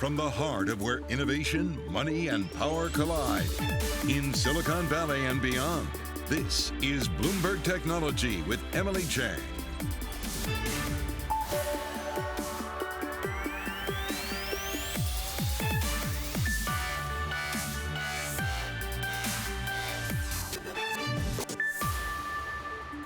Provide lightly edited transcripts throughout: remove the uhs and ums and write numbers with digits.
from the heart of where innovation, money, and power collide. In Silicon Valley and beyond, this is Bloomberg Technology with Emily Chang.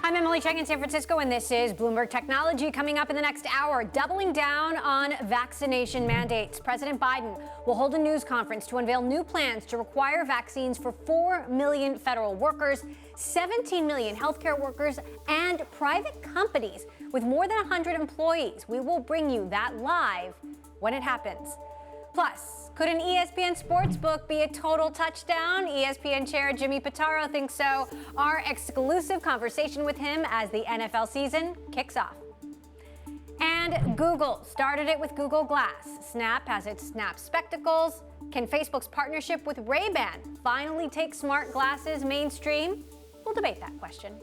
I'm Emily Chang in San Francisco, and this is Bloomberg Technology. Coming up in the next hour, doubling down on vaccination mandates. President Biden will hold a news conference to unveil new plans to require vaccines for 4 million federal workers, 17 million healthcare workers, and private companies with more than 100 employees. We will bring you that live when it happens. Plus, could an ESPN sportsbook be a total touchdown? ESPN chair Jimmy Pitaro thinks so. Our exclusive conversation with him as the NFL season kicks off. And Google started it with Google Glass. Snap has its Snap Spectacles. Can Facebook's partnership with Ray-Ban finally take smart glasses mainstream? We'll debate that question.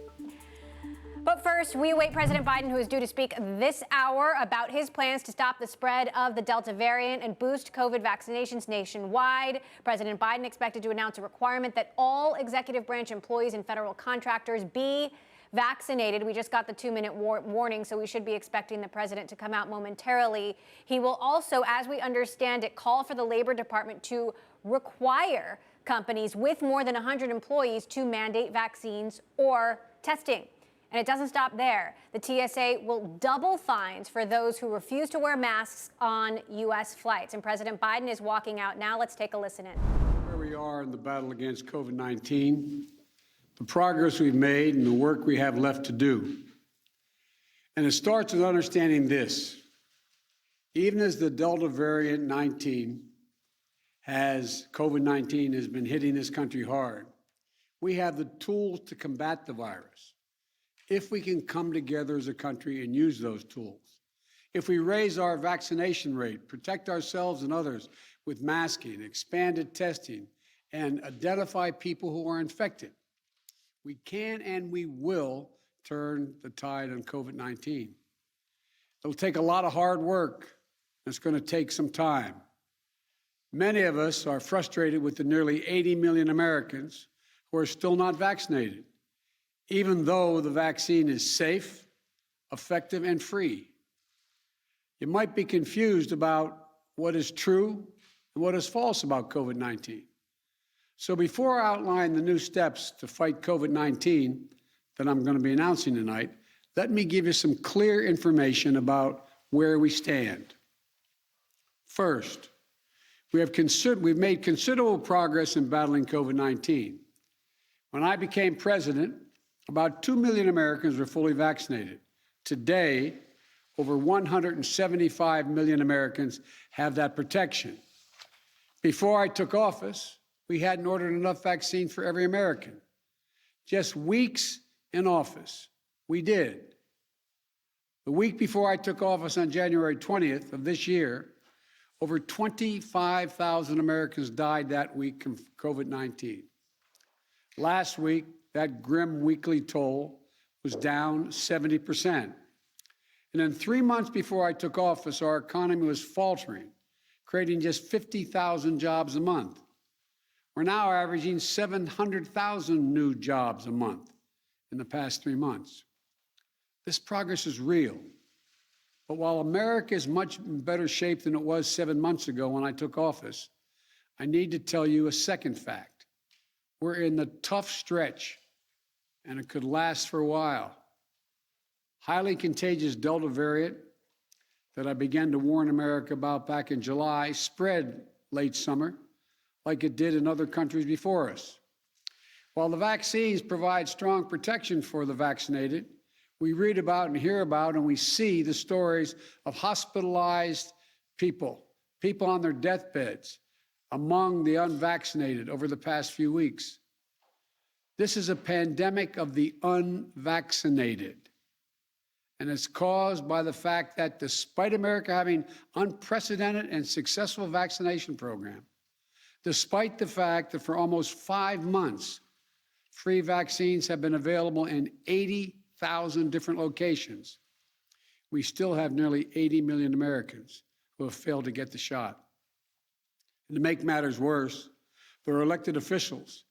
But first, we await President Biden, who is due to speak this hour about his plans to stop the spread of the Delta variant and boost COVID vaccinations nationwide. President Biden expected to announce a requirement that all executive branch employees and federal contractors be vaccinated. We just got the 2-minute warning, so we should be expecting the president to come out momentarily. He will also, as we understand it, call for the Labor Department to require companies with more than 100 employees to mandate vaccines or testing. And it doesn't stop there. The TSA will double fines for those who refuse to wear masks on U.S. flights. And President Biden is walking out now. Let's take a listen in. Where we are in the battle against COVID-19, the progress we've made, and the work we have left to do. And it starts with understanding this. Even as the Delta variant COVID-19 has been hitting this country hard, we have the tools to combat the virus. If we can come together as a country and use those tools, if we raise our vaccination rate, protect ourselves and others with masking, expanded testing, and identify people who are infected, we can and we will turn the tide on COVID-19. It'll take a lot of hard work. It's going to take some time. Many of us are frustrated with the nearly 80 million Americans who are still not vaccinated, even though the vaccine is safe, effective, and free. You might be confused about what is true and what is false about COVID-19. So before I outline the new steps to fight COVID-19 that I'm going to be announcing tonight, let me give you some clear information about where we stand. First, we've made considerable progress in battling COVID-19. When I became president, about 2 million Americans were fully vaccinated. Today, over 175 million Americans have that protection. Before I took office, we hadn't ordered enough vaccine for every American. Just weeks in office, we did. The week before I took office on January 20th of this year, over 25,000 Americans died that week from COVID-19. Last week, that grim weekly toll was down 70%. And then 3 months before I took office, our economy was faltering, creating just 50,000 jobs a month. We're now averaging 700,000 new jobs a month in the past 3 months. This progress is real. But while America is much in better shape than it was 7 months ago when I took office, I need to tell you a second fact. We're in the tough stretch, and it could last for a while. Highly contagious Delta variant that I began to warn America about back in July spread late summer like it did in other countries before us. While the vaccines provide strong protection for the vaccinated, we read about and hear about and we see the stories of hospitalized people on their deathbeds among the unvaccinated over the past few weeks. This is a pandemic of the unvaccinated. And it's caused by the fact that despite America having unprecedented and successful vaccination program, despite the fact that for almost 5 months, free vaccines have been available in 80,000 different locations, we still have nearly 80 million Americans who have failed to get the shot. And to make matters worse, there are elected officials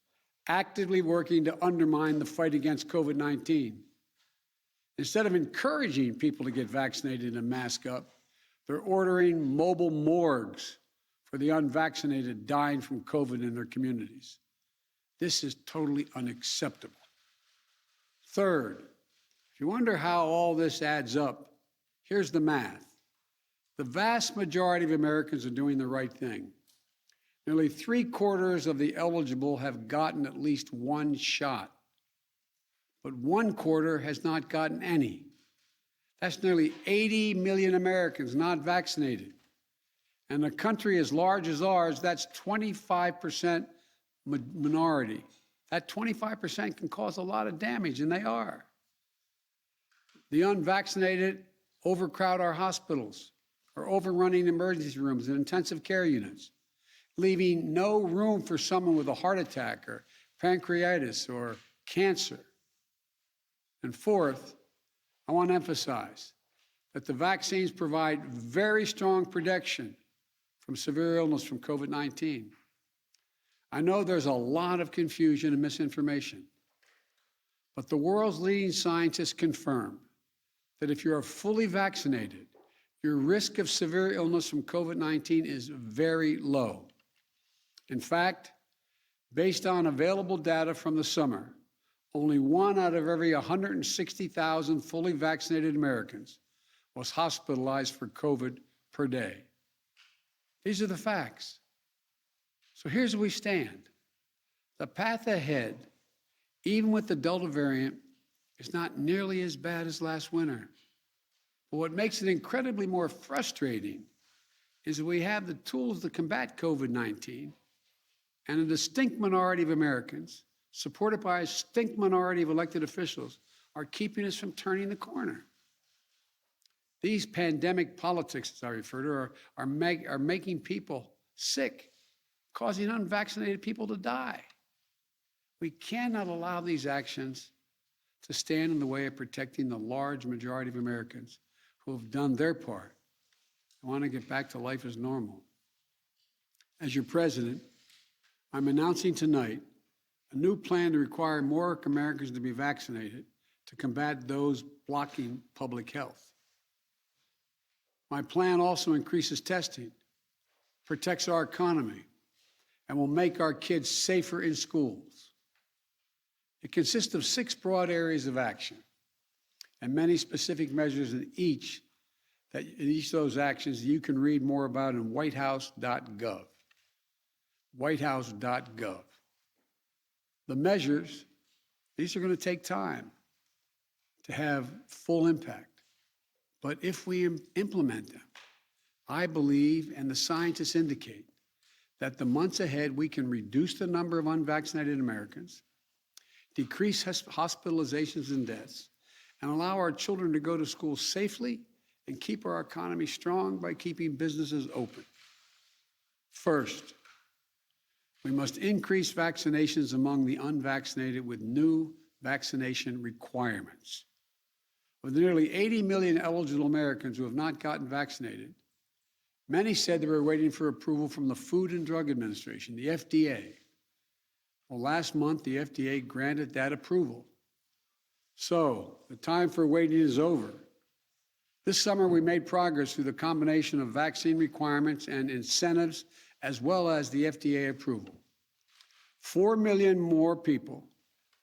actively working to undermine the fight against COVID-19. Instead of encouraging people to get vaccinated and mask up, they're ordering mobile morgues for the unvaccinated dying from COVID in their communities. This is totally unacceptable. Third, if you wonder how all this adds up, here's the math. The vast majority of Americans are doing the right thing. Nearly 3/4 of the eligible have gotten at least one shot, but 1/4 has not gotten any. That's nearly 80 million Americans not vaccinated. And a country as large as ours, that's 25% minority. That 25% can cause a lot of damage, and they are. The unvaccinated overcrowd our hospitals, are overrunning emergency rooms and intensive care units, leaving no room for someone with a heart attack or pancreatitis or cancer. And fourth, I want to emphasize that the vaccines provide very strong protection from severe illness from COVID-19. I know there's a lot of confusion and misinformation, but the world's leading scientists confirm that if you are fully vaccinated, your risk of severe illness from COVID-19 is very low. In fact, based on available data from the summer, only 1 out of every 160,000 fully vaccinated Americans was hospitalized for COVID per day. These are the facts. So here's where we stand. The path ahead, even with the Delta variant, is not nearly as bad as last winter. But what makes it incredibly more frustrating is that we have the tools to combat COVID-19, and a distinct minority of Americans, supported by a distinct minority of elected officials, are keeping us from turning the corner. These pandemic politics, as I refer to, are making people sick, causing unvaccinated people to die. We cannot allow these actions to stand in the way of protecting the large majority of Americans who have done their part and want to get back to life as normal. As your president, I'm announcing tonight a new plan to require more Americans to be vaccinated to combat those blocking public health. My plan also increases testing, protects our economy, and will make our kids safer in schools. It consists of 6 broad areas of action and many specific measures in each of those actions that you can read more about in whitehouse.gov. Whitehouse.gov. The measures, these are going to take time to have full impact. But if we implement them, I believe, and the scientists indicate, that the months ahead we can reduce the number of unvaccinated Americans, decrease hospitalizations and deaths, and allow our children to go to school safely and keep our economy strong by keeping businesses open. First, we must increase vaccinations among the unvaccinated with new vaccination requirements. With nearly 80 million eligible Americans who have not gotten vaccinated, many said they were waiting for approval from the Food and Drug Administration, the FDA. Well, last month, the FDA granted that approval. So the time for waiting is over. This summer, we made progress through the combination of vaccine requirements and incentives, as well as the FDA approval. 4 million more people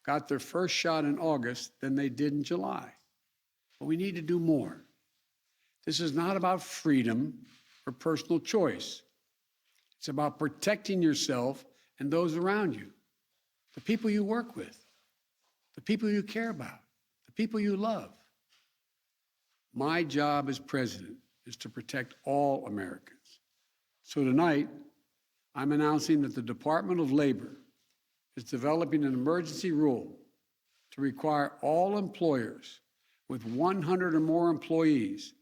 got their first shot in August than they did in July. But we need to do more. This is not about freedom or personal choice. It's about protecting yourself and those around you, the people you work with, the people you care about, the people you love. My job as president is to protect all Americans. So tonight, I'm announcing that the Department of Labor is developing an emergency rule to require all employers with 100 or more employees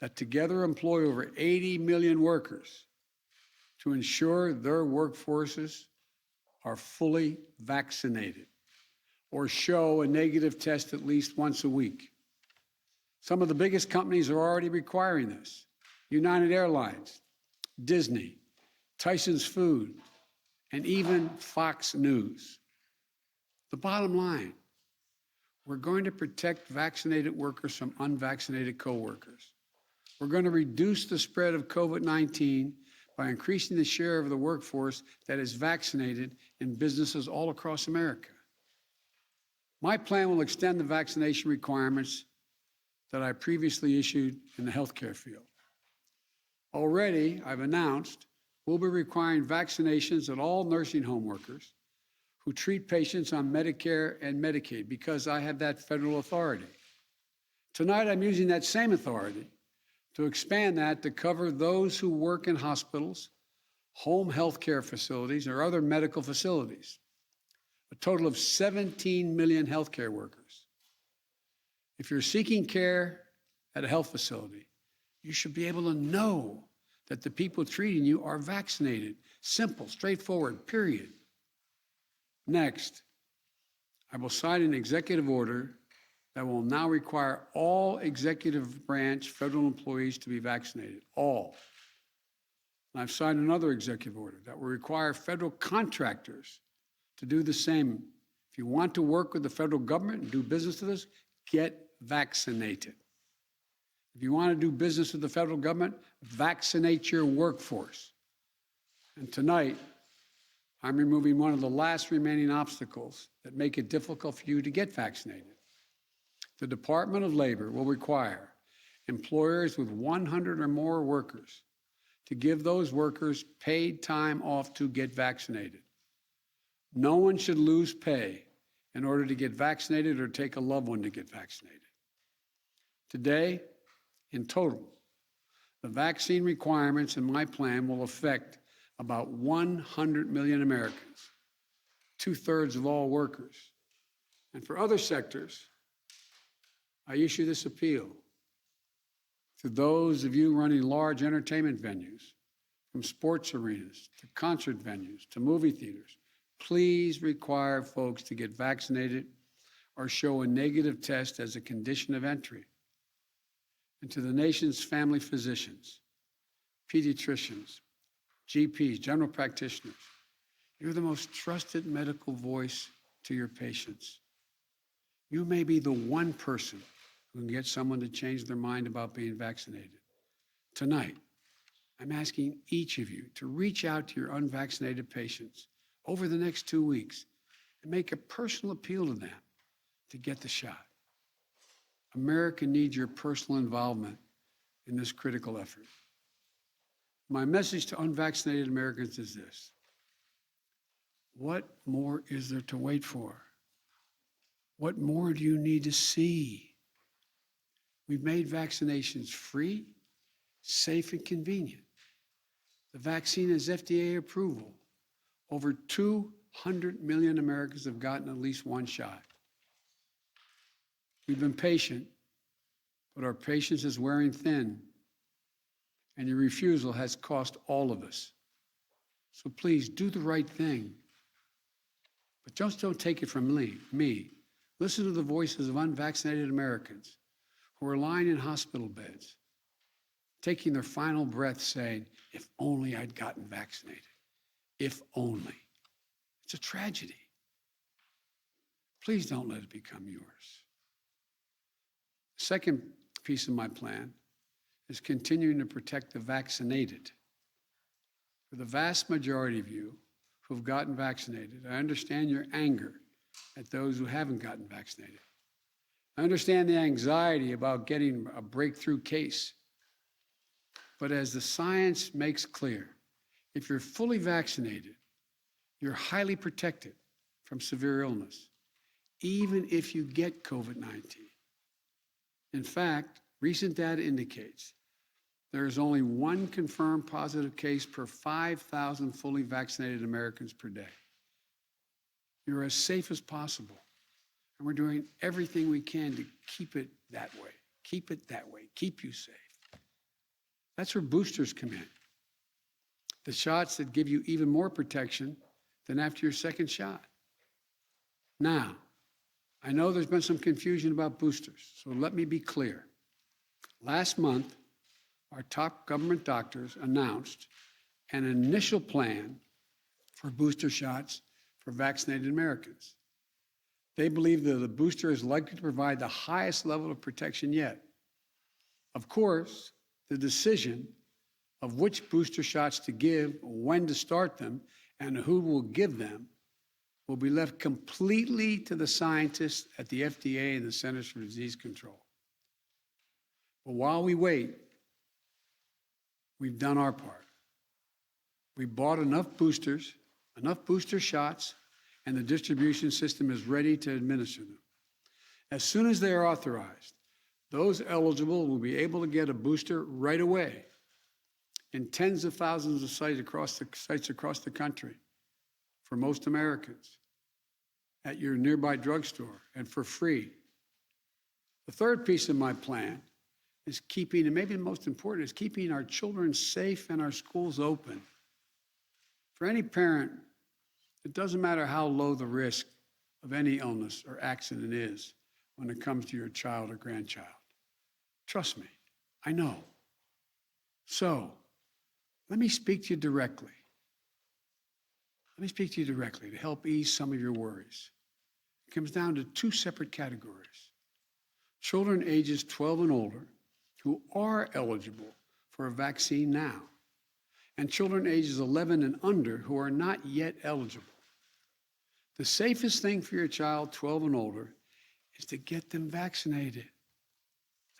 that together employ over 80 million workers to ensure their workforces are fully vaccinated or show a negative test at least once a week. Some of the biggest companies are already requiring this. United Airlines, Disney, Tyson's Food, and even Fox News. The bottom line, we're going to protect vaccinated workers from unvaccinated coworkers. We're going to reduce the spread of COVID-19 by increasing the share of the workforce that is vaccinated in businesses all across America. My plan will extend the vaccination requirements that I previously issued in the healthcare field. Already, I've announced we'll be requiring vaccinations of all nursing home workers who treat patients on Medicare and Medicaid because I have that federal authority. Tonight, I'm using that same authority to expand that to cover those who work in hospitals, home health care facilities, or other medical facilities, a total of 17 million healthcare workers. If you're seeking care at a health facility, you should be able to know that the people treating you are vaccinated. Simple, straightforward, period. Next, I will sign an executive order that will now require all executive branch federal employees to be vaccinated, all. And I've signed another executive order that will require federal contractors to do the same. If you want to work with the federal government and do business with us, get vaccinated. If you want to do business with the federal government, vaccinate your workforce. And tonight, I'm removing one of the last remaining obstacles that make it difficult for you to get vaccinated. The Department of Labor will require employers with 100 or more workers to give those workers paid time off to get vaccinated. No one should lose pay in order to get vaccinated or take a loved one to get vaccinated. Today, in total, the vaccine requirements in my plan will affect about 100 million Americans, 2/3 of all workers. And for other sectors, I issue this appeal to those of you running large entertainment venues, from sports arenas to concert venues to movie theaters. Please require folks to get vaccinated or show a negative test as a condition of entry. And to the nation's family physicians, pediatricians, GPs, general practitioners, you're the most trusted medical voice to your patients. You may be the one person who can get someone to change their mind about being vaccinated. Tonight, I'm asking each of you to reach out to your unvaccinated patients over the next 2 weeks and make a personal appeal to them to get the shot. America needs your personal involvement in this critical effort. My message to unvaccinated Americans is this: what more is there to wait for? What more do you need to see? We've made vaccinations free, safe, and convenient. The vaccine has FDA approval. Over 200 million Americans have gotten at least one shot. We've been patient, but our patience is wearing thin, and your refusal has cost all of us. So please do the right thing. But just don't take it from me. Listen to the voices of unvaccinated Americans who are lying in hospital beds, taking their final breath saying, if only I'd gotten vaccinated. If only. It's a tragedy. Please don't let it become yours. The second piece of my plan is continuing to protect the vaccinated. For the vast majority of you who have gotten vaccinated, I understand your anger at those who haven't gotten vaccinated. I understand the anxiety about getting a breakthrough case. But as the science makes clear, if you're fully vaccinated, you're highly protected from severe illness, even if you get COVID-19. In fact, recent data indicates there is only one confirmed positive case per 5,000 fully vaccinated Americans per day. You're as safe as possible, and we're doing everything we can to keep it that way. Keep it that way. Keep you safe. That's where boosters come in. The shots that give you even more protection than after your second shot. Now, I know there's been some confusion about boosters, so let me be clear. Last month, our top government doctors announced an initial plan for booster shots for vaccinated Americans. They believe that the booster is likely to provide the highest level of protection yet. Of course, the decision of which booster shots to give, when to start them, and who will give them will be left completely to the scientists at the FDA and the Centers for Disease Control. But while we wait, we've done our part. We bought enough booster shots, and the distribution system is ready to administer them. As soon as they are authorized, those eligible will be able to get a booster right away in tens of thousands of sites across the country for most Americans at your nearby drugstore and for free. The third piece of my plan is keeping, and maybe the most important, is keeping our children safe and our schools open. For any parent, it doesn't matter how low the risk of any illness or accident is when it comes to your child or grandchild. Trust me, I know. So, let me speak to you directly. Let me speak to you directly to help ease some of your worries. It comes down to two separate categories. Children ages 12 and older who are eligible for a vaccine now, and children ages 11 and under who are not yet eligible. The safest thing for your child, 12 and older, is to get them vaccinated.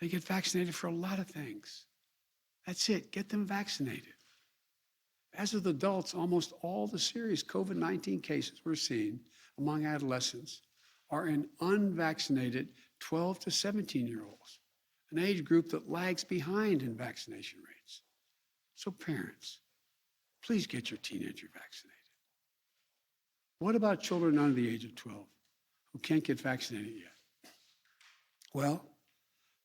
They get vaccinated for a lot of things. That's it, get them vaccinated. As with adults, almost all the serious COVID-19 cases we're seeing among adolescents are in unvaccinated 12 to 17-year-olds, an age group that lags behind in vaccination rates. So parents, please get your teenager vaccinated. What about children under the age of 12 who can't get vaccinated yet? Well,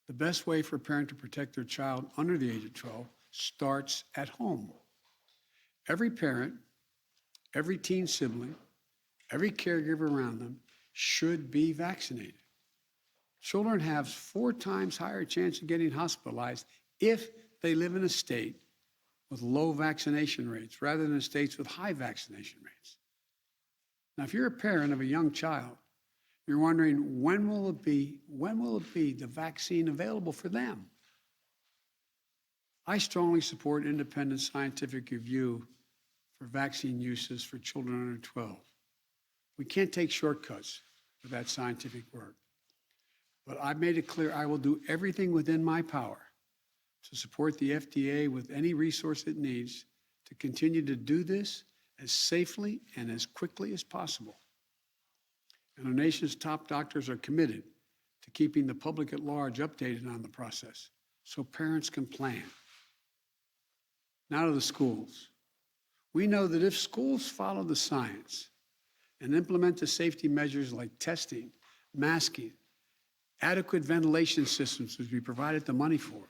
the best way for a parent to protect their child under the age of 12 starts at home. Every parent, every teen sibling, every caregiver around them should be vaccinated. Children have 4 times higher chance of getting hospitalized if they live in a state with low vaccination rates rather than states with high vaccination rates. Now, if you're a parent of a young child, you're wondering, when will it be the vaccine available for them? I strongly support independent scientific review for vaccine uses for children under 12. We can't take shortcuts with that scientific work. But I've made it clear I will do everything within my power to support the FDA with any resource it needs to continue to do this as safely and as quickly as possible. And our nation's top doctors are committed to keeping the public at large updated on the process so parents can plan. Now to the schools. We know that if schools follow the science and implement the safety measures like testing, masking, adequate ventilation systems, which we provided the money for,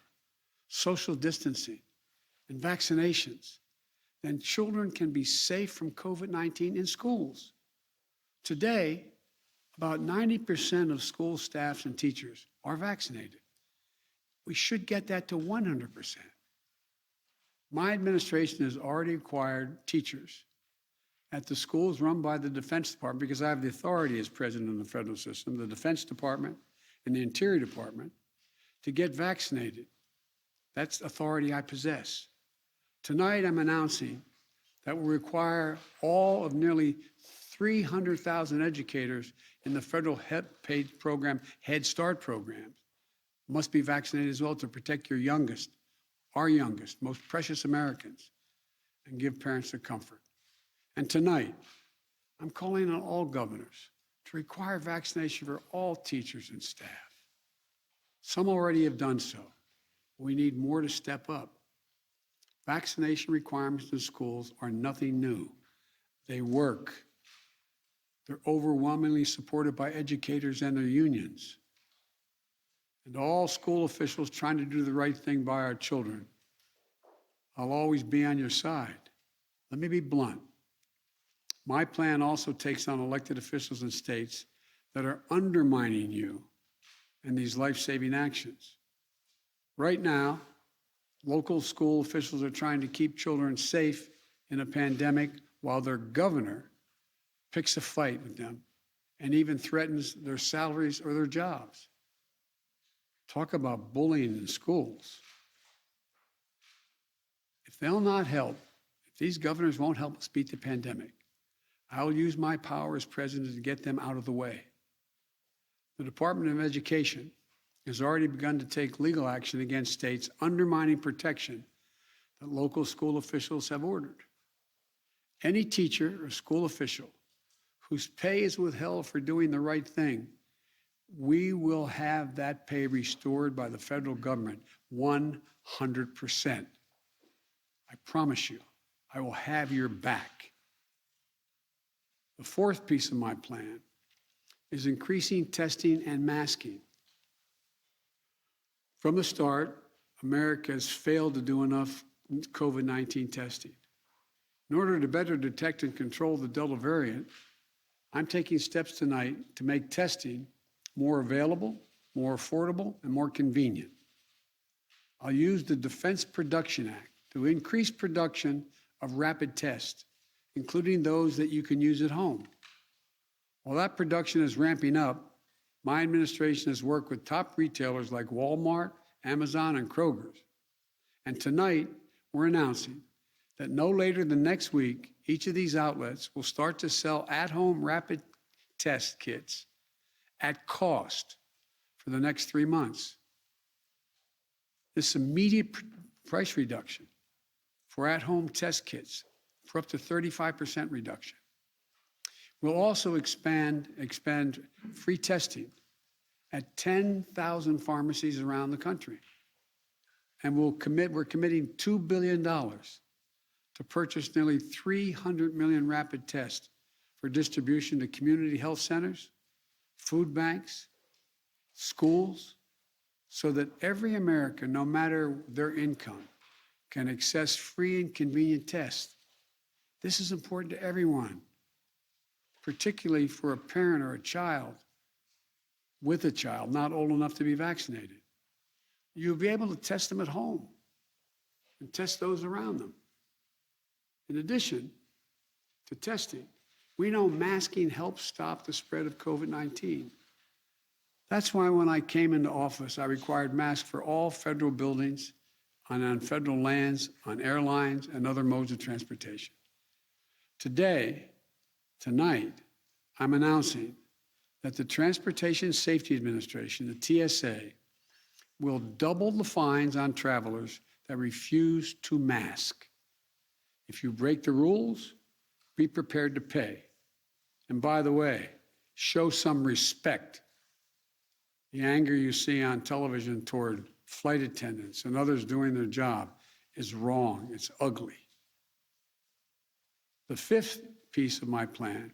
social distancing, and vaccinations, then children can be safe from COVID-19 in schools. Today, about 90% of school staffs and teachers are vaccinated. We should get that to 100%. My administration has already acquired teachers at the schools run by the Defense Department, because I have the authority as president of the federal system, the Defense Department and the Interior Department, to get vaccinated. That's authority I possess. Tonight, I'm announcing that will require all of nearly 300,000 educators in the federal paid program, Head Start programs, must be vaccinated as well to protect your youngest, our youngest, most precious Americans, and give parents the comfort. And tonight, I'm calling on all governors to require vaccination for all teachers and staff. Some already have done so. We need more to step up. Vaccination requirements in schools are nothing new. They work. They're overwhelmingly supported by educators and their unions. And all school officials trying to do the right thing by our children. I'll always be on your side. Let me be blunt. My plan also takes on elected officials in states that are undermining you and these life-saving actions. Right now, local school officials are trying to keep children safe in a pandemic while their governor picks a fight with them and even threatens their salaries or their jobs. Talk about bullying in schools. If they'll not help, if these governors won't help us beat the pandemic, I'll use my power as president to get them out of the way. The Department of Education has already begun to take legal action against states undermining protection that local school officials have ordered. Any teacher or school official whose pay is withheld for doing the right thing, we will have that pay restored by the federal government 100%. I promise you, I will have your back. The fourth piece of my plan is increasing testing and masking. From the start, America has failed to do enough COVID-19 testing. In order to better detect and control the Delta variant, I'm taking steps tonight to make testing more available, more affordable, and more convenient. I'll use the Defense Production Act to increase production of rapid tests, including those that you can use at home. While that production is ramping up, my administration has worked with top retailers like Walmart, Amazon, and Kroger's. And tonight, we're announcing that no later than next week, each of these outlets will start to sell at-home rapid test kits at cost for the next 3 months. This immediate price reduction for at-home test kits for up to 35% reduction. We'll also expand free testing at 10,000 pharmacies around the country. And we're committing $2 billion to purchase nearly 300 million rapid tests for distribution to community health centers, food banks, schools, so that every American, no matter their income, can access free and convenient tests. This is important to everyone, particularly for a parent or a child with a child not old enough to be vaccinated. You'll be able to test them at home and test those around them. In addition to testing, we know masking helps stop the spread of COVID-19. That's why when I came into office, I required masks for all federal buildings, on federal lands, on airlines, and other modes of transportation. Tonight, I'm announcing that the Transportation Safety Administration, the TSA, will double the fines on travelers that refuse to mask. If you break the rules, be prepared to pay. And by the way, show some respect. The anger you see on television toward flight attendants and others doing their job is wrong. It's ugly. The fifth piece of my plan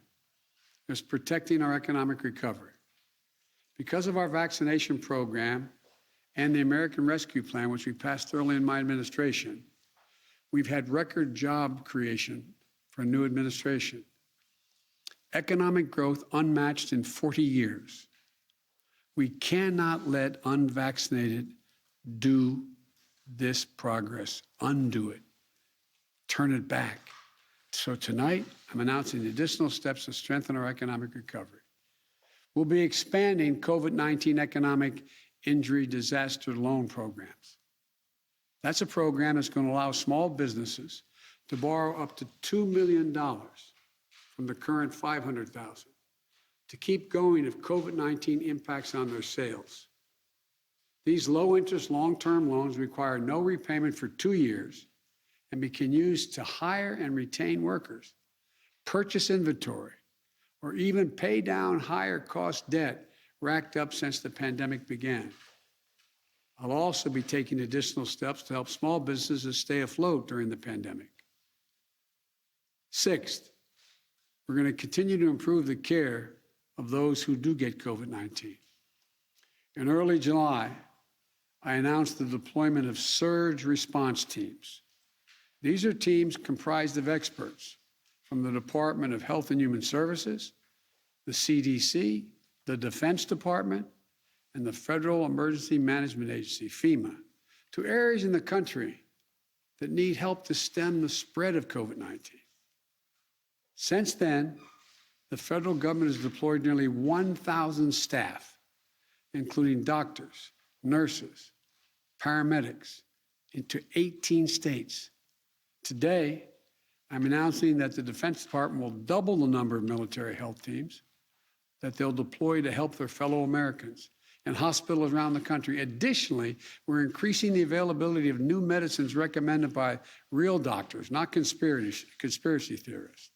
is protecting our economic recovery. Because of our vaccination program and the American Rescue Plan, which we passed early in my administration, we've had record job creation for a new administration. Economic growth unmatched in 40 years. We cannot let unvaccinated do this progress, undo it, turn it back. So tonight, I'm announcing additional steps to strengthen our economic recovery. We'll be expanding COVID-19 economic injury disaster loan programs. That's a program that's going to allow small businesses to borrow up to $2 million from the current $500,000 to keep going if COVID-19 impacts on their sales. These low-interest, long-term loans require no repayment for 2 years and can be used to hire and retain workers, purchase inventory, or even pay down higher-cost debt racked up since the pandemic began. I'll also be taking additional steps to help small businesses stay afloat during the pandemic. Sixth, we're going to continue to improve the care of those who do get COVID-19. In early July, I announced the deployment of surge response teams. These are teams comprised of experts from the Department of Health and Human Services, the CDC, the Defense Department, and the Federal Emergency Management Agency, FEMA, to areas in the country that need help to stem the spread of COVID-19. Since then, the federal government has deployed nearly 1,000 staff, including doctors, nurses, paramedics, into 18 states. Today, I'm announcing that the Defense Department will double the number of military health teams that they'll deploy to help their fellow Americans in hospitals around the country. Additionally, we're increasing the availability of new medicines recommended by real doctors, not conspiracy theorists.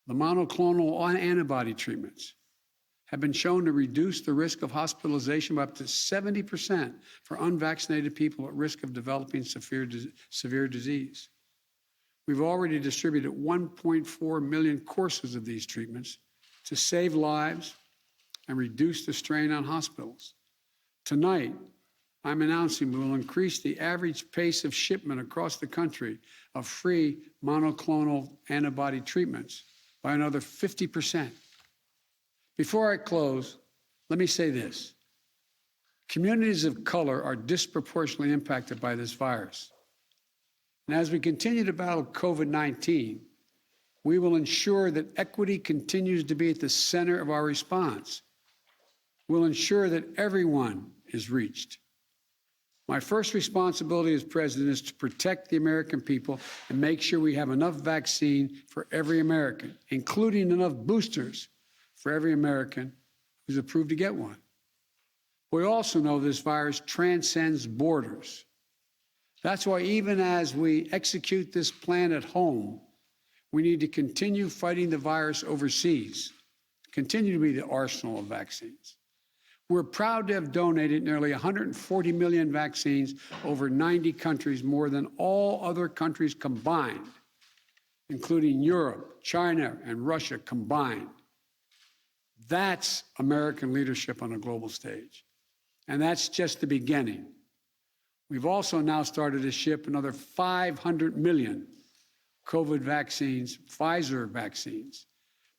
The monoclonal antibody treatments have been shown to reduce the risk of hospitalization by up to 70% for unvaccinated people at risk of developing severe disease. We've already distributed 1.4 million courses of these treatments to save lives and reduce the strain on hospitals. Tonight, I'm announcing we will increase the average pace of shipment across the country of free monoclonal antibody treatments by another 50%. Before I close, let me say this. Communities of color are disproportionately impacted by this virus. And as we continue to battle COVID-19, we will ensure that equity continues to be at the center of our response. We'll ensure that everyone is reached. My first responsibility as president is to protect the American people and make sure we have enough vaccine for every American, including enough boosters for every American who's approved to get one. We also know this virus transcends borders. That's why even as we execute this plan at home, we need to continue fighting the virus overseas, continue to be the arsenal of vaccines. We're proud to have donated nearly 140 million vaccines over 90 countries, more than all other countries combined, including Europe, China, and Russia combined. That's American leadership on a global stage. And that's just the beginning. We've also now started to ship another 500 million COVID vaccines, Pfizer vaccines,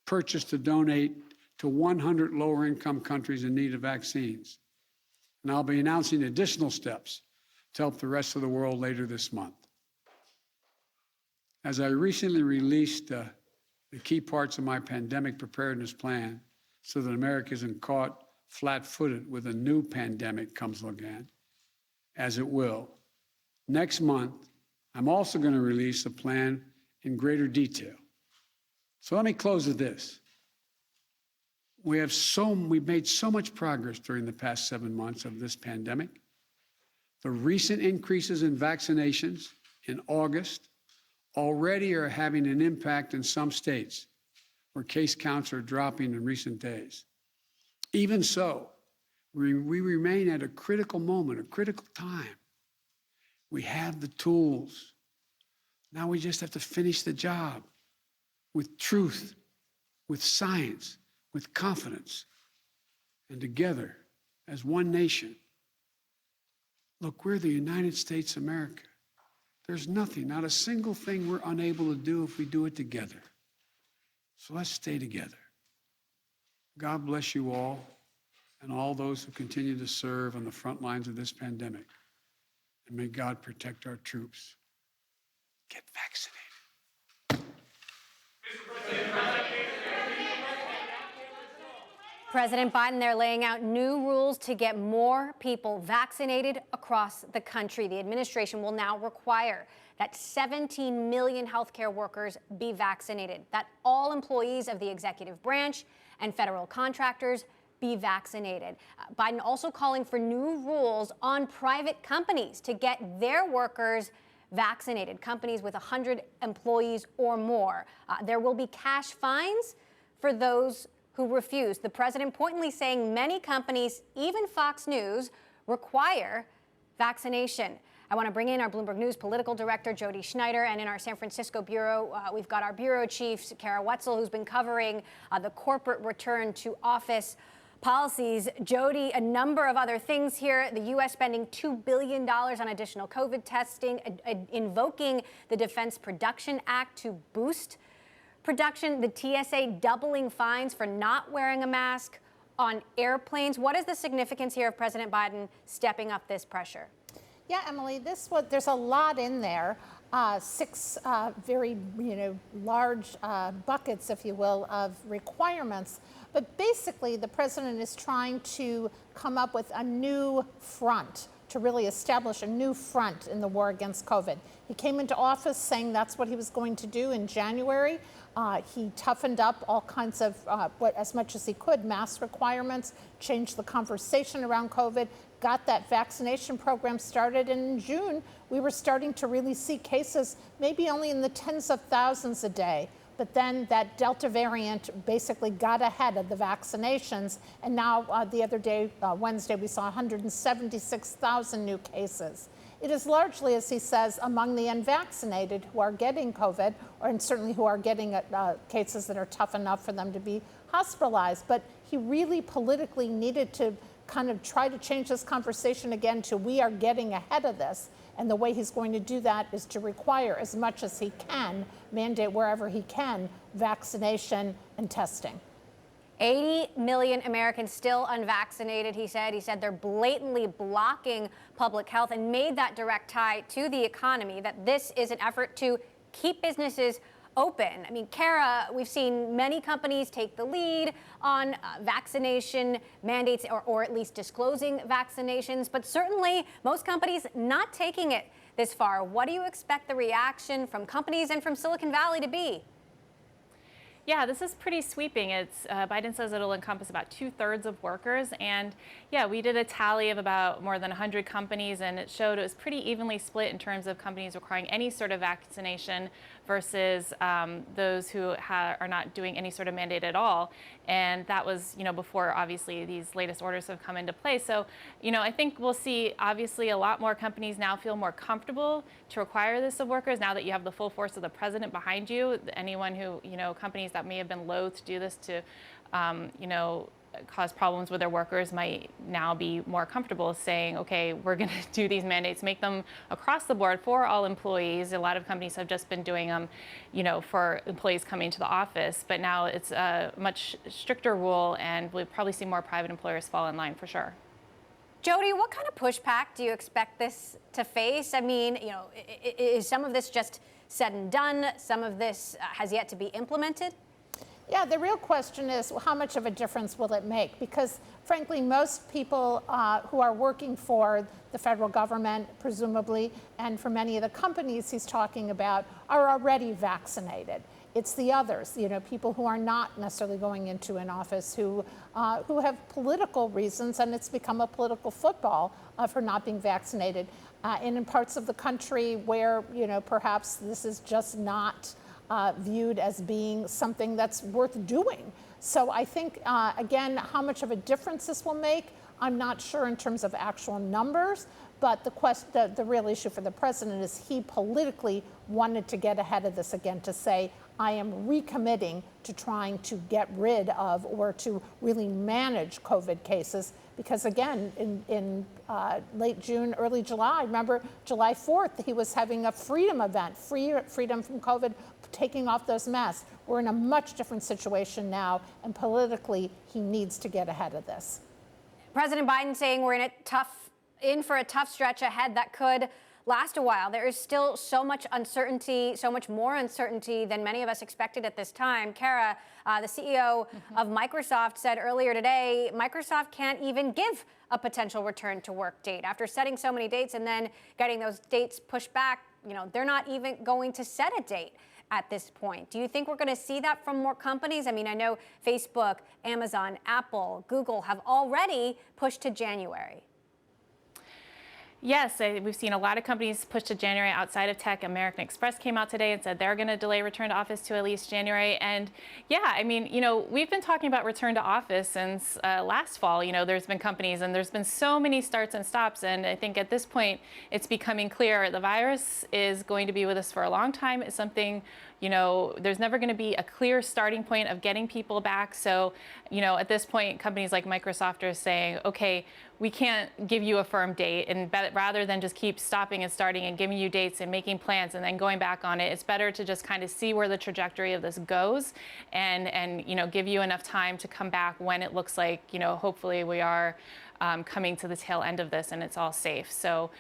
purchased to donate to 100 lower-income countries in need of vaccines. And I'll be announcing additional steps to help the rest of the world later this month. As I recently released the key parts of my pandemic preparedness plan so that America isn't caught flat-footed with a new pandemic comes again, as it will, next month, I'm also going to release a plan in greater detail. So let me close with this. We've made so much progress during the past 7 months of this pandemic. The recent increases in vaccinations in August already are having an impact in some states where case counts are dropping in recent days. Even so, we remain at a critical moment, a critical time. We have the tools. Now we just have to finish the job with truth, with science, with confidence, and together as one nation. Look, we're the United States of America. There's nothing, not a single thing we're unable to do if we do it together. So let's stay together. God bless you all and all those who continue to serve on the front lines of this pandemic. And may God protect our troops. Get vaccinated. President Biden, they're laying out new rules to get more people vaccinated across the country. The administration will now require that 17 million healthcare workers be vaccinated, that all employees of the executive branch and federal contractors be vaccinated. Biden also calling for new rules on private companies to get their workers vaccinated, companies with 100 employees or more. There will be cash fines for those who refuse. The president pointedly saying many companies, even Fox News, require vaccination. I want to bring in our Bloomberg News political director, Jody Schneider, and in our San Francisco bureau, we've got our bureau chief, Kara Wetzel, who's been covering the corporate return to office policies. Jody, a number of other things here. The U.S. spending $2 billion on additional COVID testing, invoking the Defense Production Act to boost production, the TSA doubling fines for not wearing a mask on airplanes. What is the significance here of President Biden stepping up this pressure? Yeah, Emily, there's a lot in there. Six very large buckets, if you will, of requirements. But basically, the president is trying to come up with a new front, to really establish a new front in the war against COVID. He came into office saying that's what he was going to do in January. He toughened up all kinds of, as much as he could, mask requirements, changed the conversation around COVID, got that vaccination program started. And in June, we were starting to really see cases maybe only in the tens of thousands a day. But then that Delta variant basically got ahead of the vaccinations. And now the other day, Wednesday, we saw 176,000 new cases. It is largely, as he says, among the unvaccinated who are getting COVID, and certainly who are getting cases that are tough enough for them to be hospitalized. But he really politically needed to kind of try to change this conversation again to we are getting ahead of this. And the way he's going to do that is to require as much as he can, mandate wherever he can, vaccination and testing. 80 million Americans still unvaccinated, he said. He said they're blatantly blocking public health and made that direct tie to the economy, that this is an effort to keep businesses open. I mean, Kara, we've seen many companies take the lead on vaccination mandates or at least disclosing vaccinations, but certainly most companies not taking it this far. What do you expect the reaction from companies and from Silicon Valley to be? Yeah, this is pretty sweeping. Biden says it'll encompass about 2/3 of workers. And yeah, we did a tally of about more than 100 companies, and it showed it was pretty evenly split in terms of companies requiring any sort of vaccination versus those who are not doing any sort of mandate at all. And that was, before obviously these latest orders have come into play. So, I think we'll see obviously a lot more companies now feel more comfortable to require this of workers now that you have the full force of the president behind you. Anyone who, companies that may have been loath to do this to, cause problems with their workers might now be more comfortable saying, okay, we're going to do these mandates, make them across the board for all employees. A lot of companies have just been doing them, for employees coming to the office, but now it's a much stricter rule, and we'll probably see more private employers fall in line for sure. Jody, what kind of pushback do you expect this to face? I mean, is some of this just said and done? Some of this has yet to be implemented? Yeah, the real question is how much of a difference will it make? Because frankly, most people who are working for the federal government, presumably, and for many of the companies he's talking about, are already vaccinated. It's the others, people who are not necessarily going into an office who have political reasons, and it's become a political football for not being vaccinated. And in parts of the country where, perhaps this is just not viewed as being something that's worth doing. So I think, again, how much of a difference this will make, I'm not sure in terms of actual numbers, but the real issue for the president is he politically wanted to get ahead of this again, to say, I am recommitting to trying to get rid of or to really manage COVID cases. Because again, in late June, early July, remember July 4th, he was having a freedom event, freedom from COVID, taking off those masks. We're in a much different situation now, and politically, he needs to get ahead of this. President Biden saying we're in for a tough stretch ahead that could last a while. There is still so much uncertainty, so much more uncertainty than many of us expected at this time. Kara, the CEO of Microsoft, said earlier today, Microsoft can't even give a potential return to work date. After setting so many dates and then getting those dates pushed back, they're not even going to set a date at this point. Do you think we're going to see that from more companies? I mean, I know Facebook, Amazon, Apple, Google have already pushed to January. Yes, we've seen a lot of companies push to January outside of tech. American Express came out today and said they're going to delay return to office to at least January. And yeah, I mean, we've been talking about return to office since last fall. There's been companies and there's been so many starts and stops. And I think at this point, it's becoming clear the virus is going to be with us for a long time. It's something, there's never going to be a clear starting point of getting people back. So, at this point, companies like Microsoft are saying, okay, we can't give you a firm date, and rather than just keep stopping and starting and giving you dates and making plans and then going back on it, it's better to just kind of see where the trajectory of this goes and give you enough time to come back when it looks like, hopefully we are coming to the tail end of this, and it's all safe. So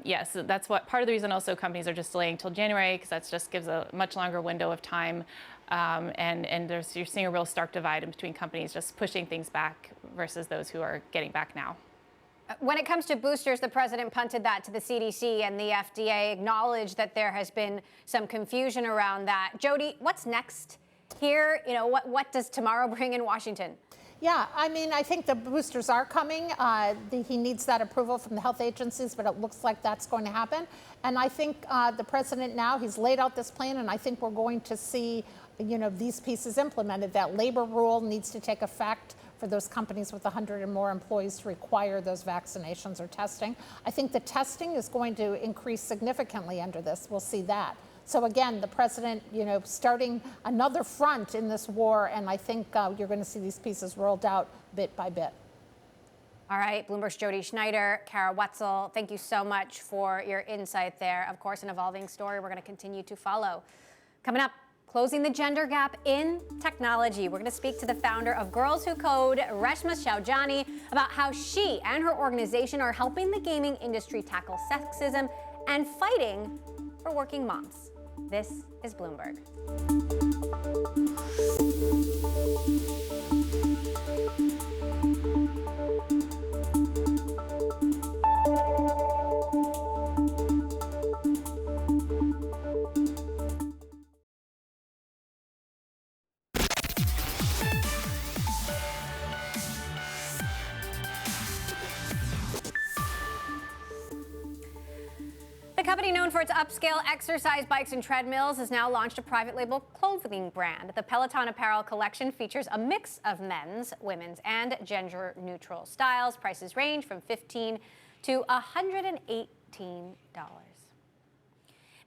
yes, that's what part of the reason also companies are just delaying till January, because that just gives a much longer window of time. And you're seeing a real stark divide in between companies just pushing things back versus those who are getting back now. When it comes to boosters, the president punted that to the CDC, and the FDA acknowledged that there has been some confusion around that. Jody, what's next here? You know, what does tomorrow bring in Washington? Yeah, I mean, I think the boosters are coming. He needs that approval from the health agencies, but it looks like that's going to happen. And I think the president now, he's laid out this plan, and I think we're going to see, you know, these pieces implemented. That labor rule needs to take effect for those companies with 100 or more employees to require those vaccinations or testing. I think the testing is going to increase significantly under this. We'll see that. So again, the president, you know, starting another front in this war, and I think you're going to see these pieces rolled out bit by bit. All right, Bloomberg's Jody Schneider, Kara Wetzel, thank you so much for your insight there. Of course, an evolving story we're going to continue to follow. Coming up, closing the gender gap in technology. We're going to speak to the founder of Girls Who Code, Reshma Saujani, about how she and her organization are helping the gaming industry tackle sexism and fighting for working moms. This is Bloomberg. The company known for its upscale exercise bikes and treadmills has now launched a private label clothing brand. The Peloton apparel collection features a mix of men's, women's, and gender-neutral styles. Prices range from $15 to $118.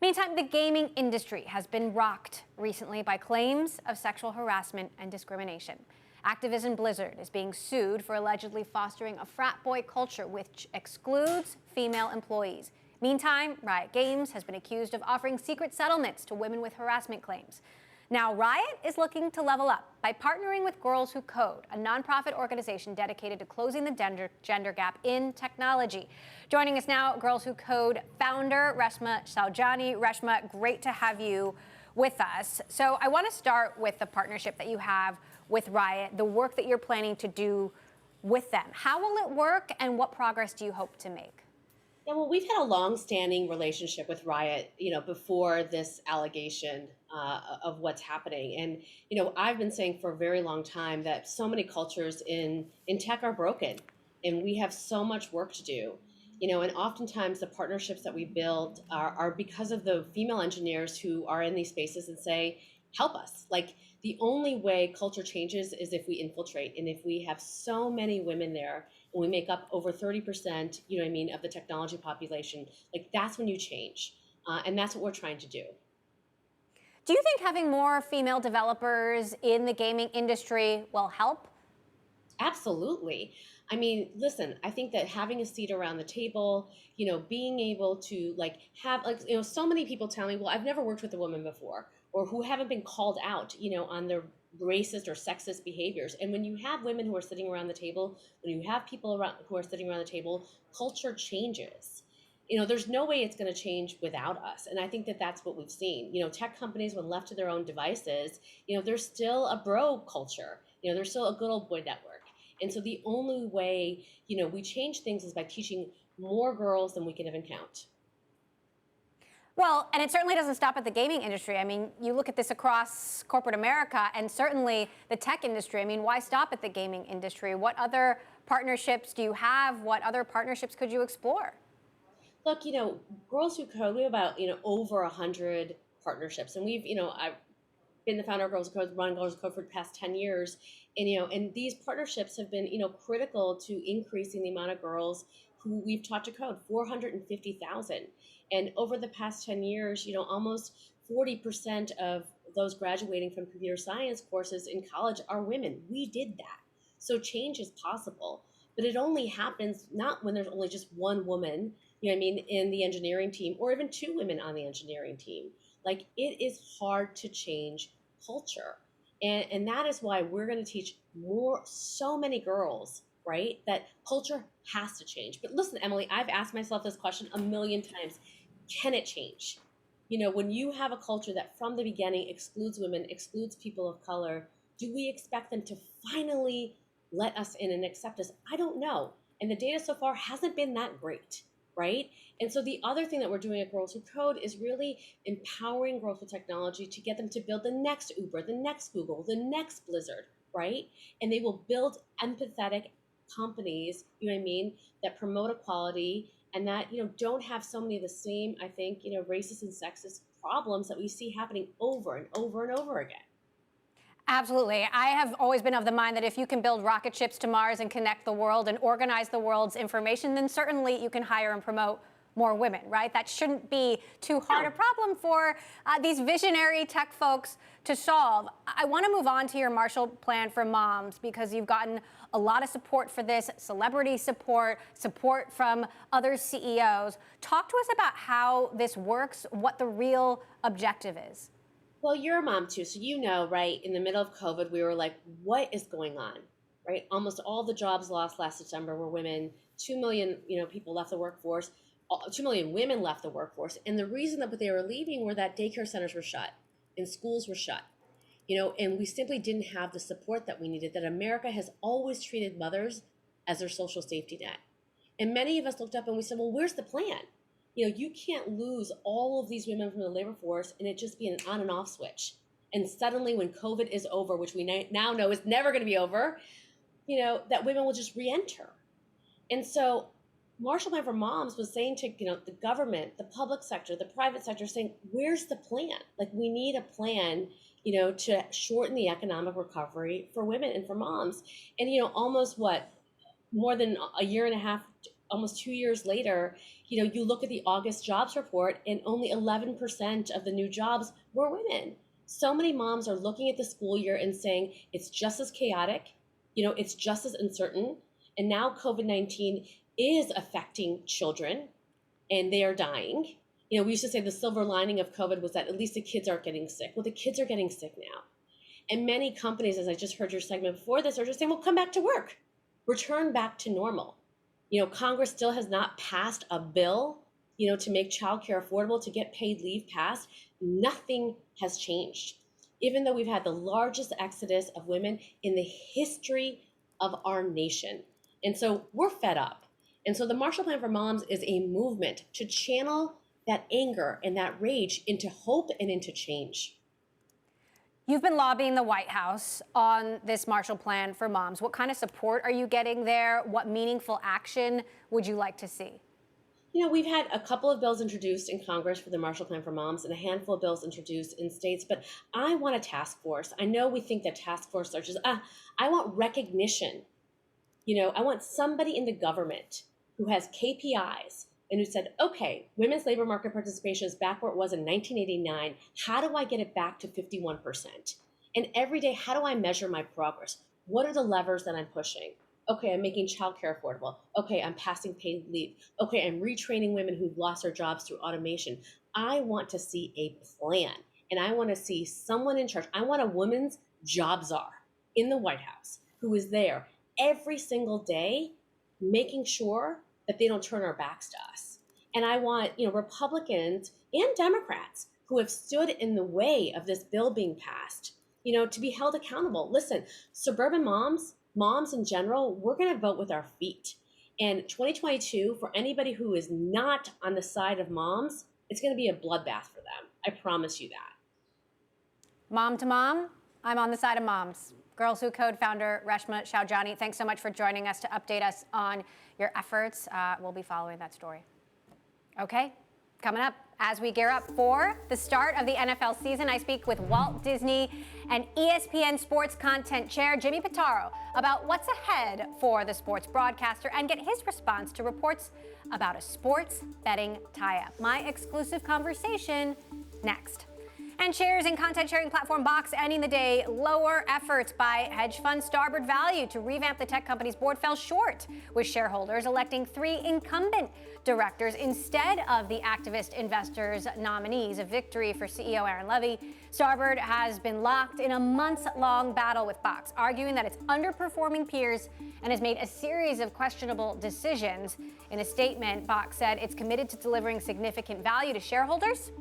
Meantime, the gaming industry has been rocked recently by claims of sexual harassment and discrimination. Activision Blizzard is being sued for allegedly fostering a frat boy culture which excludes female employees. Meantime, Riot Games has been accused of offering secret settlements to women with harassment claims. Now, Riot is looking to level up by partnering with Girls Who Code, a nonprofit organization dedicated to closing the gender gap in technology. Joining us now, Girls Who Code founder Reshma Saujani. Reshma, great to have you with us. So I want to start with the partnership that you have with Riot, the work that you're planning to do with them. How will it work, and what progress do you hope to make? Yeah, well, we've had a long-standing relationship with Riot, before this allegation of what's happening. And, I've been saying for a very long time that so many cultures in tech are broken, and we have so much work to do. And oftentimes the partnerships that we build are because of the female engineers who are in these spaces and say, help us. Like, the only way culture changes is if we infiltrate, and if we have so many women there, and we make up over 30%, of the technology population, like, that's when you change. And that's what we're trying to do. Do you think having more female developers in the gaming industry will help? Absolutely. I mean, listen, I think that having a seat around the table, being able to have so many people tell me, well, I've never worked with a woman before, or who haven't been called out, on their racist or sexist behaviors. And when you have women who are sitting around the table, when you have people around who are sitting around the table, culture changes. There's no way it's going to change without us. And I think that that's what we've seen. Tech companies, when left to their own devices, there's still a bro culture. There's still a good old boy network. And so the only way, we change things is by teaching more girls than we can even count. Well, and it certainly doesn't stop at the gaming industry. I mean, you look at this across corporate America and certainly the tech industry. I mean, why stop at the gaming industry? What other partnerships do you have? What other partnerships could you explore? Look, Girls Who Code, we have about, over 100 partnerships. And we've, I've been the founder of Girls Who Code, run Girls Who Code for the past 10 years. And, and these partnerships have been, critical to increasing the amount of girls who we've taught to code, 450,000. And over the past 10 years, almost 40% of those graduating from computer science courses in college are women. We did that. So change is possible, but it only happens not when there's only just one woman, in the engineering team, or even two women on the engineering team. Like, it is hard to change culture. And that is why we're going to teach so many girls right? That culture has to change. But listen, Emily, I've asked myself this question a million times. Can it change? You know, when you have a culture that from the beginning excludes women, excludes people of color, do we expect them to finally let us in and accept us? I don't know. And the data so far hasn't been that great, right? And so the other thing that we're doing at Girls Who Code is really empowering girls with technology to get them to build the next Uber, the next Google, the next Blizzard, right? And they will build empathetic companies, you know what I mean, that promote equality and that, you know, don't have so many of the same, I think, you know, racist and sexist problems that we see happening over and over and over again. Absolutely. I have always been of the mind that if you can build rocket ships to Mars and connect the world and organize the world's information, then certainly you can hire and promote more women, right? That shouldn't be too hard a problem for these visionary tech folks to solve. I want to move on to your Marshall Plan for Moms because you've gotten a lot of support for this, celebrity support, support from other CEOs. Talk to us about how this works, what the real objective is. Well, you're a mom too, so you know, right, in the middle of COVID, we were like, what is going on, right? Almost all the jobs lost last September were women. 2 million, you know, people left the workforce. 2 million women left the workforce. And the reason that they were leaving were that daycare centers were shut and schools were shut, you know, and we simply didn't have the support that we needed, that America has always treated mothers as their social safety net. And many of us looked up and we said, well, where's the plan? You know, you can't lose all of these women from the labor force and it just be an on and off switch. And suddenly when COVID is over, which we now know is never going to be over, you know, that women will just re-enter. And so Marshall Plan for Moms was saying to, you know, the government, the public sector, the private sector, saying, where's the plan? Like, we need a plan, you know, to shorten the economic recovery for women and for moms. And, you know, almost more than a year and a half, almost 2 years later, you know, you look at the August jobs report and only 11% of the new jobs were women. So many moms are looking at the school year and saying it's just as chaotic, you know, it's just as uncertain. And now COVID-19 is affecting children and they are dying. You know, we used to say the silver lining of COVID was that at least the kids aren't getting sick. Well, the kids are getting sick now. And many companies, as I just heard your segment before this, are just saying, well, come back to work, return back to normal. You know, Congress still has not passed a bill, you know, to make childcare affordable, to get paid leave passed. Nothing has changed. Even though we've had the largest exodus of women in the history of our nation. And so we're fed up. And so the Marshall Plan for Moms is a movement to channel that anger and that rage into hope and into change. You've been lobbying the White House on this Marshall Plan for Moms. What kind of support are you getting there? What meaningful action would you like to see? You know, we've had a couple of bills introduced in Congress for the Marshall Plan for Moms and a handful of bills introduced in states, but I want a task force. I know we think that task force are just, I want recognition. You know, I want somebody in the government who has KPIs and who said, okay, women's labor market participation is back where it was in 1989. How do I get it back to 51%? And every day, how do I measure my progress? What are the levers that I'm pushing? Okay, I'm making childcare affordable. Okay, I'm passing paid leave. Okay, I'm retraining women who've lost their jobs through automation. I want to see a plan, and I want to see someone in charge. I want a woman's job czar in the White House who is there every single day making sure that they don't turn our backs to us. And I want, you know, Republicans and Democrats who have stood in the way of this bill being passed, you know, to be held accountable. Listen, suburban moms in general, we're going to vote with our feet. And 2022, for anybody who is not on the side of moms, it's going to be a bloodbath for them. I promise you that. Mom to mom, I'm on the side of moms. Girls Who Code founder Reshma Shaujani, thanks so much for joining us to update us on your efforts. We'll be following that story. Okay, coming up, as we gear up for the start of the NFL season, I speak with Walt Disney and ESPN sports content chair Jimmy Pitaro about what's ahead for the sports broadcaster and get his response to reports about a sports betting tie-up. My exclusive conversation next. And shares in content sharing platform Box ending the day lower. Efforts by hedge fund Starboard Value to revamp the tech company's board fell short, with shareholders electing 3 incumbent directors instead of the activist investors' nominees. A victory for CEO Aaron Levy. Starboard has been locked in a months-long battle with Box, arguing that it's underperforming peers and has made a series of questionable decisions. In a statement, Box said it's committed to delivering significant value to shareholders.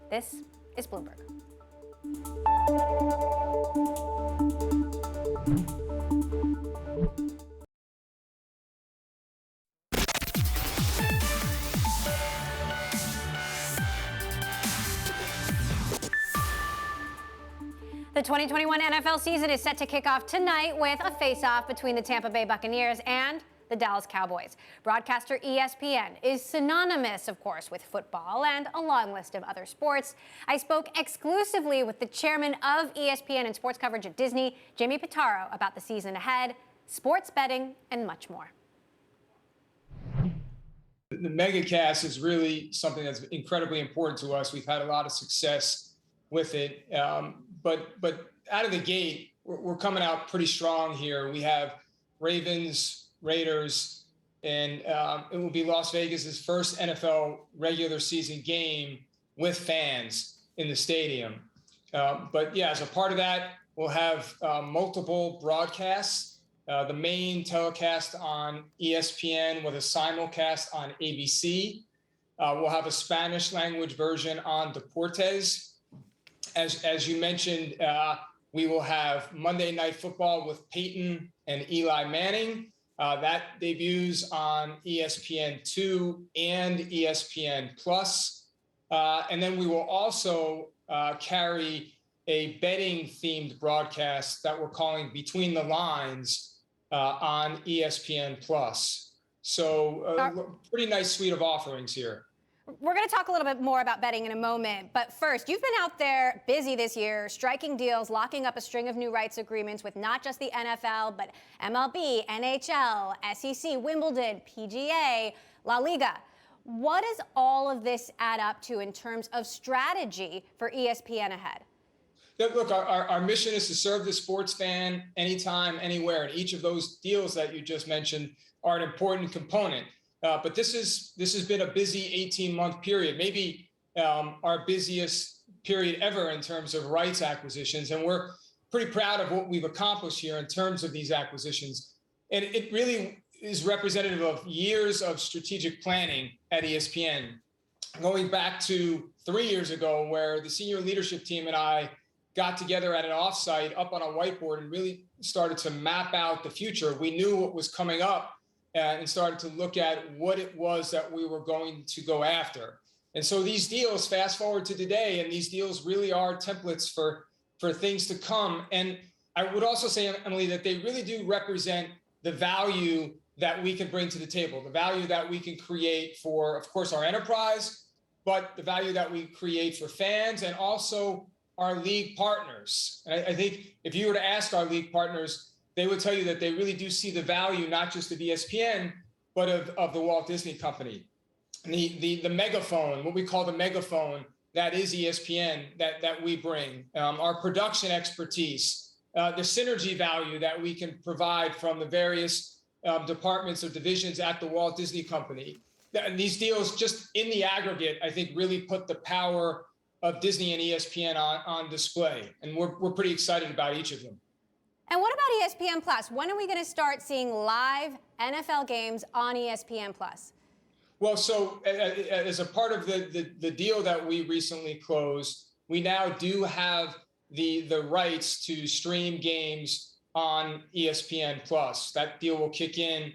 This is Bloomberg. The 2021 NFL season is set to kick off tonight with a face-off between the Tampa Bay Buccaneers and the Dallas Cowboys. Broadcaster ESPN is synonymous, of course, with football and a long list of other sports. I spoke exclusively with the chairman of ESPN and sports coverage at Disney, Jimmy Pitaro, about the season ahead, sports betting, and much more. The megacast is really something that's incredibly important to us. We've had a lot of success with it, but out of the gate, we're coming out pretty strong here. We have Ravens, Raiders, and it will be Las Vegas's first NFL regular season game with fans in the stadium. But yeah, as a part of that, we'll have multiple broadcasts. The main telecast on ESPN with a simulcast on ABC. We'll have a Spanish language version on Deportes. As you mentioned, we will have Monday Night Football with Peyton and Eli Manning. That debuts on ESPN2 and ESPN Plus. And then we will also carry a betting-themed broadcast that we're calling Between the Lines on ESPN Plus. So pretty nice suite of offerings here. We're going to talk a little bit more about betting in a moment, but first, you've been out there busy this year, striking deals, locking up a string of new rights agreements with not just the NFL, but MLB, NHL, SEC, Wimbledon, PGA, La Liga. What does all of this add up to in terms of strategy for ESPN ahead? Yeah, look, our mission is to serve the sports fan anytime, anywhere, and each of those deals that you just mentioned are an important component. But this has been a busy 18-month period, maybe our busiest period ever in terms of rights acquisitions. And we're pretty proud of what we've accomplished here in terms of these acquisitions. And it really is representative of years of strategic planning at ESPN, going back to 3 years ago, where the senior leadership team and I got together at an offsite up on a whiteboard and really started to map out the future. We knew what was coming up and started to look at what it was that we were going to go after. And so these deals, fast forward to today, and these deals really are templates for things to come. And I would also say, Emily, that they really do represent the value that we can bring to the table, the value that we can create for, of course, our enterprise, but the value that we create for fans and also our league partners. And I think if you were to ask our league partners, they would tell you that they really do see the value, not just of ESPN, but of the Walt Disney Company. And the megaphone, what we call the megaphone, that is ESPN, that we bring. Our production expertise, the synergy value that we can provide from the various departments or divisions at the Walt Disney Company. And these deals, just in the aggregate, I think really put the power of Disney and ESPN on display. And we're pretty excited about each of them. And what about ESPN Plus? When are we going to start seeing live NFL games on ESPN Plus? Well, so as a part of the deal that we recently closed, we now do have the rights to stream games on ESPN Plus. That deal will kick in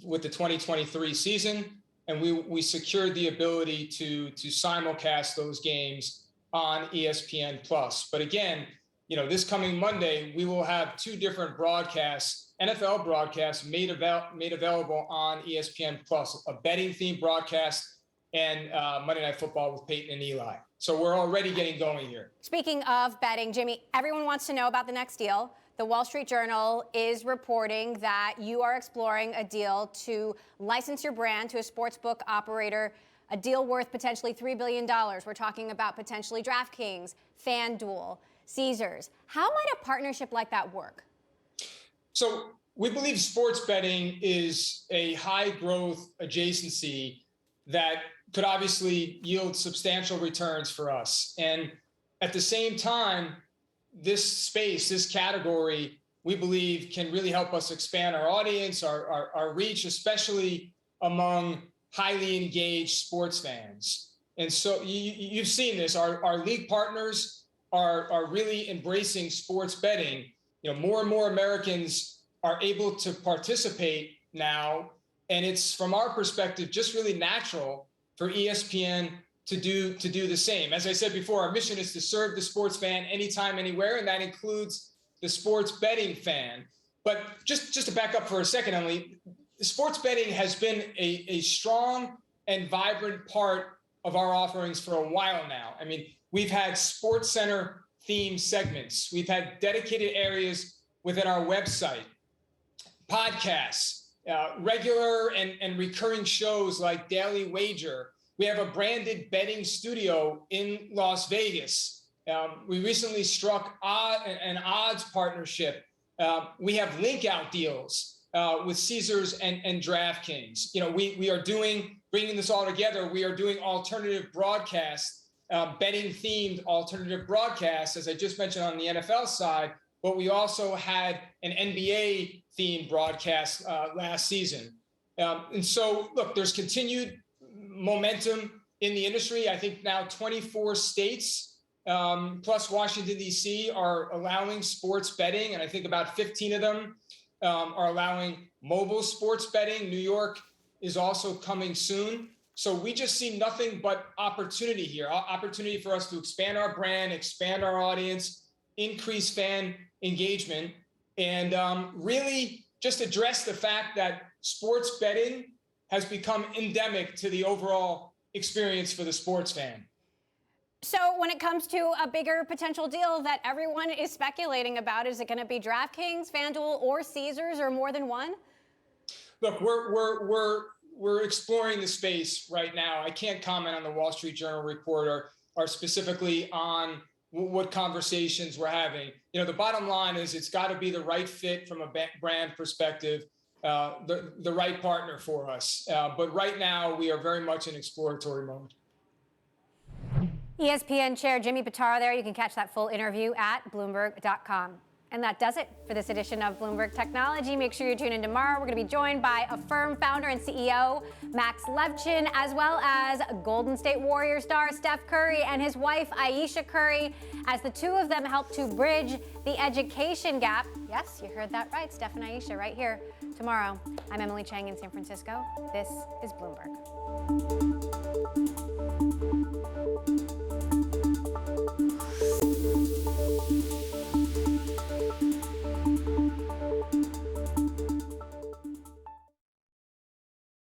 with the 2023 season, and we secured the ability to simulcast those games on ESPN Plus. But again, this coming Monday, we will have 2 different broadcasts, NFL broadcasts made available on ESPN Plus, a betting-themed broadcast and Monday Night Football with Peyton and Eli. So we're already getting going here. Speaking of betting, Jimmy, everyone wants to know about the next deal. The Wall Street Journal is reporting that you are exploring a deal to license your brand to a sportsbook operator a deal worth potentially $3 billion. We're talking about potentially DraftKings, FanDuel, Caesars. How might a partnership like that work? So we believe sports betting is a high growth adjacency that could obviously yield substantial returns for us. And at the same time, this space, this category, we believe can really help us expand our audience, our reach, especially among highly engaged sports fans. And so you've seen this. Our league partners are really embracing sports betting. You know, more and more Americans are able to participate now, and it's, from our perspective, just really natural for ESPN to do the same. As I said before, our mission is to serve the sports fan anytime, anywhere, and that includes the sports betting fan. But just to back up for a second, Emily, sports betting has been a strong and vibrant part of our offerings for a while now. I mean, we've had Sports Center themed segments. We've had dedicated areas within our website, podcasts, regular and recurring shows like Daily Wager. We have a branded betting studio in Las Vegas. We recently struck an odds partnership. We have link out deals with Caesars and DraftKings. You know, we are bringing this all together. We are doing alternative broadcasts, betting themed alternative broadcasts, as I just mentioned on the NFL side, but we also had an NBA themed broadcast last season. And so, look, there's continued momentum in the industry. I think now 24 states plus Washington, D.C. are allowing sports betting, and I think about 15 of them are allowing mobile sports betting. New York is also coming soon. So we just see nothing but opportunity here, opportunity for us to expand our brand, expand our audience, increase fan engagement, and really just address the fact that sports betting has become endemic to the overall experience for the sports fan. So when it comes to a bigger potential deal that everyone is speculating about, is it going to be DraftKings, FanDuel, or Caesars, or more than one? Look, we're exploring the space right now. I can't comment on the Wall Street Journal report or specifically on what conversations we're having. You know, the bottom line is it's got to be the right fit from a brand perspective, the right partner for us. But right now, we are very much in exploratory mode. ESPN Chair Jimmy Pitaro there. You can catch that full interview at Bloomberg.com. And that does it for this edition of Bloomberg Technology. Make sure you tune in tomorrow. We're going to be joined by Affirm founder and CEO Max Levchin, as well as Golden State Warriors star Steph Curry and his wife Ayesha Curry, as the two of them help to bridge the education gap. Yes, you heard that right. Steph and Ayesha right here tomorrow. I'm Emily Chang in San Francisco. This is Bloomberg.